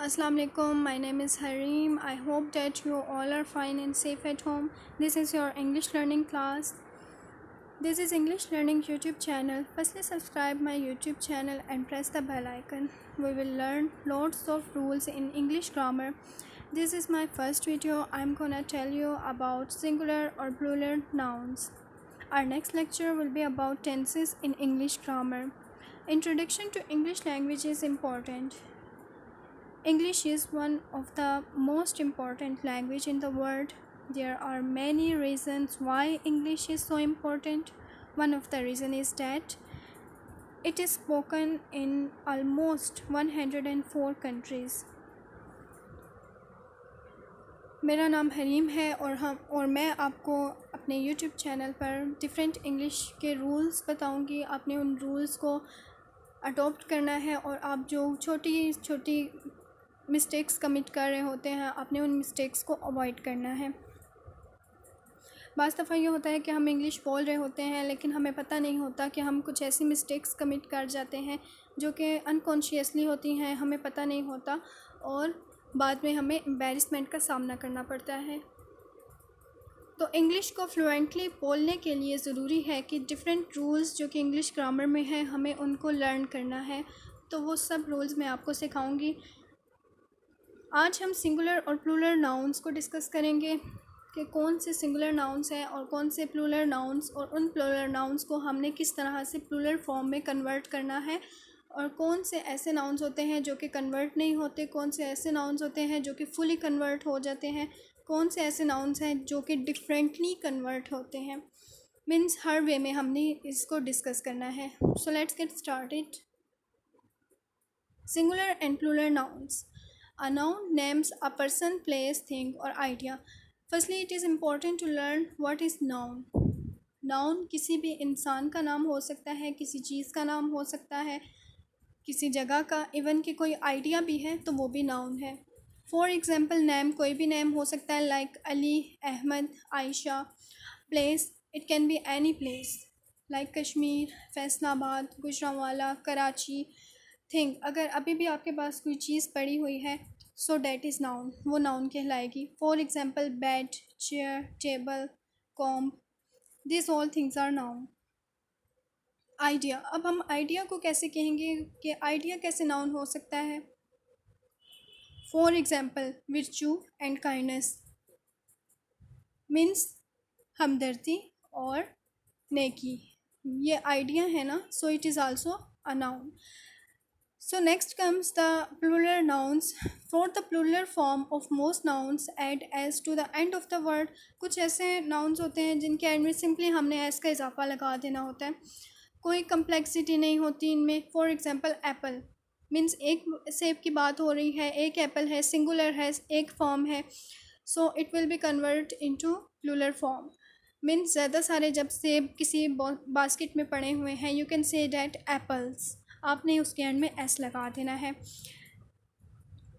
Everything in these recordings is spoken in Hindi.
Assalamu alaikum. My name is Hareem. I hope that you all are fine and safe at home. This is your English learning class. This is English learning YouTube channel. Firstly, subscribe my YouTube channel and press the bell icon. We will learn lots of rules in English grammar. This is my first video. I'm gonna tell you about singular or plural nouns. Our next lecture will be about tenses in English grammar. Introduction to English language is important. English is one of the most important language in the world. There are many reasons why English is so important. One of the reasons is that it is spoken in almost 104 countries. मेरा नाम हरीम है और मैं आपको अपने YouTube चैनल पर डिफरेंट इंग्लिश के रूल्स बताऊंगी. आपने उन रूल्स को अडॉप्ट करना है और आप जो छोटी छोटी मिस्टेक्स कमिट कर रहे होते हैं आपने उन मिस्टेक्स को अवॉइड करना है. बाज़ दफ़ा ये होता है कि हम इंग्लिश बोल रहे होते हैं लेकिन हमें पता नहीं होता कि हम कुछ ऐसी मिस्टेक्स कमिट कर जाते हैं जो कि अनकॉन्शियसली होती हैं, हमें पता नहीं होता और बाद में हमें एम्बैरेसमेंट का सामना करना पड़ता है. तो इंग्लिश को फ्लुएंटली बोलने के लिए ज़रूरी है कि डिफरेंट रूल्स जो कि इंग्लिश ग्रामर में हैं हमें उनको लर्न करना है. तो वो सब रूल्स मैं आपको सिखाऊंगी. आज हम सिंगुलर और प्लूरल नाउन्स को डिस्कस करेंगे कि कौन से सिंगुलर नाउन्स हैं और कौन से प्लूरल नाउन्स और उन प्लूरल नाउन्स को हमने किस तरह से प्लूरल फॉर्म में कन्वर्ट करना है और कौन से ऐसे नाउन्स होते हैं जो कि कन्वर्ट नहीं होते, कौन से ऐसे नाउन्स होते हैं जो कि फुली कन्वर्ट हो जाते हैं, कौन से ऐसे नाउन्स हैं जो कि डिफरेंटली कन्वर्ट होते हैं. मीन्स हर वे में हमने इसको डिस्कस करना है. So let's get started. Singular and plural nouns. A noun names a person, place, thing or idea. Firstly, it is important to learn what is noun. Noun किसी भी इंसान का नाम हो सकता है, किसी चीज़ का नाम हो सकता है, किसी जगह का, इवन कि कोई आइडिया भी है तो वो भी नाउन है. फॉर एग्ज़ाम्पल नेम कोई भी नेम हो सकता है like Ali, Ahmed, Ayesha. Place it can be any place like Kashmir, Faisalabad, Gujranwala, Karachi. Thing अगर अभी भी आपके पास कोई चीज़ पड़ी हुई है सो डैट इज़ नाउन, वो नाउन कहलाएगी. For example bed, chair, table, comb, this all things are noun. Idea. अब हम आइडिया को कैसे कहेंगे कि आइडिया कैसे नाउन हो सकता है. For example विर्चू and kindness means हमदर्दी और नेकी, ये आइडिया है ना, so it is also a noun. So next comes the plural nouns. For the plural form of most nouns add as to the end of the word. कुछ ऐसे nouns होते हैं जिनके एंड में सिंपली हमने एस का इजाफा लगा देना होता है, कोई कम्प्लेक्सिटी नहीं होती इनमें. फॉर एग्ज़ाम्पल एप्पल मीन्स एक सेब की बात हो रही है, एक एप्पल है, सिंगुलर है, एक फॉर्म है, so it will be convert into plural form. Means ज़्यादा सारे जब सेब किसी बास्केट में पड़े हुए हैं you can say that apples, आपने उसके एंड में एस लगा देना है.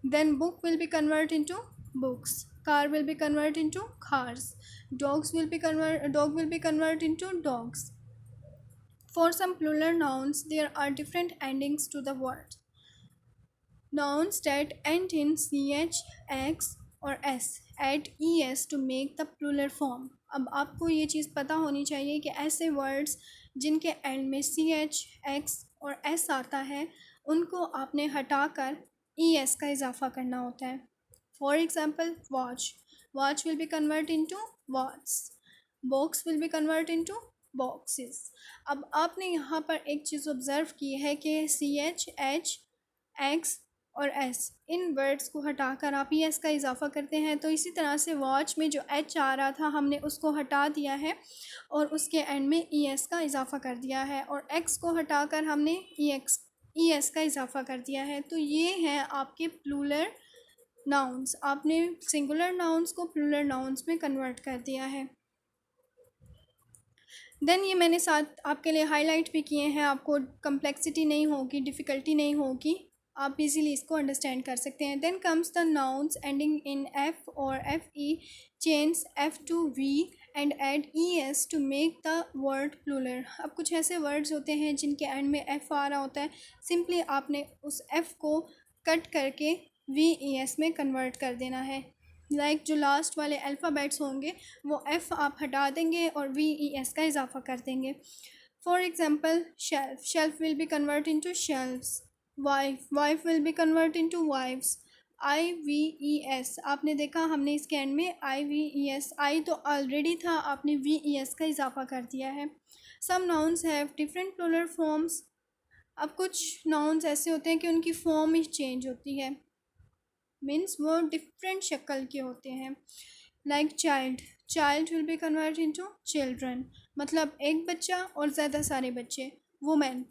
Then book will be convert into books, car will be convert into cars, dog will be convert into dogs. For some plural nouns there are different endings to the word. Nouns that end in C H, X और S add E S to make the plural form. अब आपको ये चीज़ पता होनी चाहिए कि ऐसे वर्ड्स जिनके एंड में सी एच, एक्स और एस आता है उनको आपने हटाकर ई एस का इजाफा करना होता है. For example watch, watch will be convert into watches, box will be convert into boxes. अब आपने यहाँ पर एक चीज़ ऑब्ज़र्व की है कि सी एच, एच, एक्स और एस इन वर्ड्स को हटाकर आप ई एस का इजाफा करते हैं. तो इसी तरह से वॉच में जो एच आ रहा था हमने उसको हटा दिया है और उसके एंड में ई एस का इजाफा कर दिया है, और एक्स को हटाकर हमने ई एस का इजाफा कर दिया है. तो ये हैं आपके प्लूरल नाउन्स. आपने सिंगुलर नाउन्स को प्लूरल नाउन्स में कन्वर्ट कर दिया है. देन ये मैंने साथ आपके लिए हाईलाइट भी किए हैं, आपको कम्प्लेक्सिटी नहीं होगी, डिफ़िकल्टी नहीं होगी, आप इजीली इसको अंडरस्टैंड कर सकते हैं. Then comes the nouns ending in F और F E, change F to V and add E S to make the word plural. अब कुछ ऐसे वर्ड्स होते हैं जिनके एंड में एफ़ आ रहा होता है, सिंपली आपने उस एफ़ को कट करके VES में कन्वर्ट कर देना है। लाइक जो लास्ट वाले अल्फ़ाबेट्स होंगे वो F आप हटा देंगे और VES का इजाफा कर देंगे। For example shelf, shelf will be convert into shelves. Wife, wife will be convert into wifes. IVES, आपने देखा हमने इसके एंड में IVES, आई तो ऑलरेडी था, आपने VES का इजाफा कर दिया है। Some nouns have different plural forms. अब कुछ नाउन्स ऐसे होते हैं कि उनकी फॉर्म ही चेंज होती है, मीन्स वो डिफरेंट शक्ल के होते हैं। Like child, child will be convert into children, मतलब एक बच्चा और ज़्यादा सारे बच्चे। वुमेन,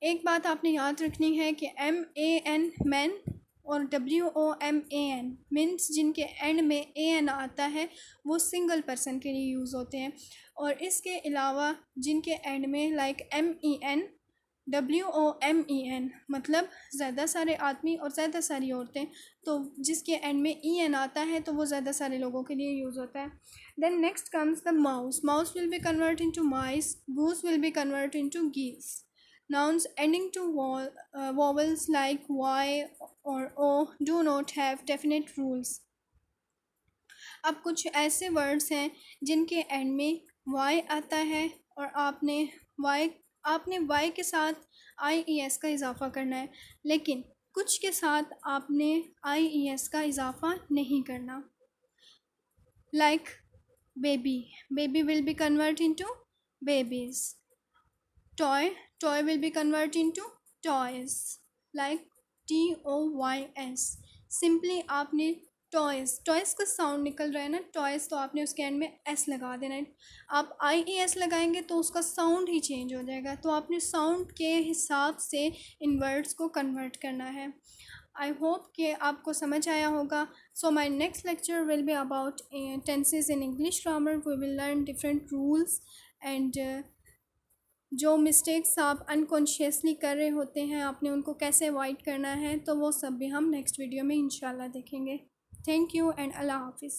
एक बात आपने याद रखनी है कि MAN मैन और WOMAN मीन्स जिनके एंड में AN आता है वो सिंगल पर्सन के लिए यूज़ होते हैं, और इसके अलावा जिनके एंड में लाइक MEN WOMEN मतलब ज़्यादा सारे आदमी और ज़्यादा सारी औरतें, तो जिसके एंड में EN आता है तो वो ज़्यादा सारे लोगों के लिए यूज़ होता है। Then next comes the mouse, mouse will be convert into mice, goose will be convert into geese. Nouns ending to vowels like Y or O do not have definite rules. अब कुछ ऐसे वर्ड्स हैं जिनके एंड में Y आता है और आपने Y के साथ IES का इजाफा करना है, लेकिन कुछ के साथ आपने IES का इजाफा नहीं करना। Like baby, baby will be convert into babies. Toy, toy will be converted into toys, like TOYS। Simply आपने टॉयज़, टॉयज़ का साउंड निकल रहा है ना टॉयज़, तो आपने उसके एंड में S लगा देना है। आप IES लगाएंगे तो उसका साउंड ही चेंज हो जाएगा, तो आपने साउंड के हिसाब से इन वर्ड्स को कन्वर्ट करना है। आई होप कि आपको समझ आया होगा। So my next lecture will be about tenses in English grammar. We will learn different rules and जो मिस्टेक्स आप अनकॉन्शियसली कर रहे होते हैं आपने उनको कैसे अवॉइड करना है, तो वो सब भी हम नेक्स्ट वीडियो में इंशाल्लाह देखेंगे। थैंक यू एंड अल्लाह हाफिज़।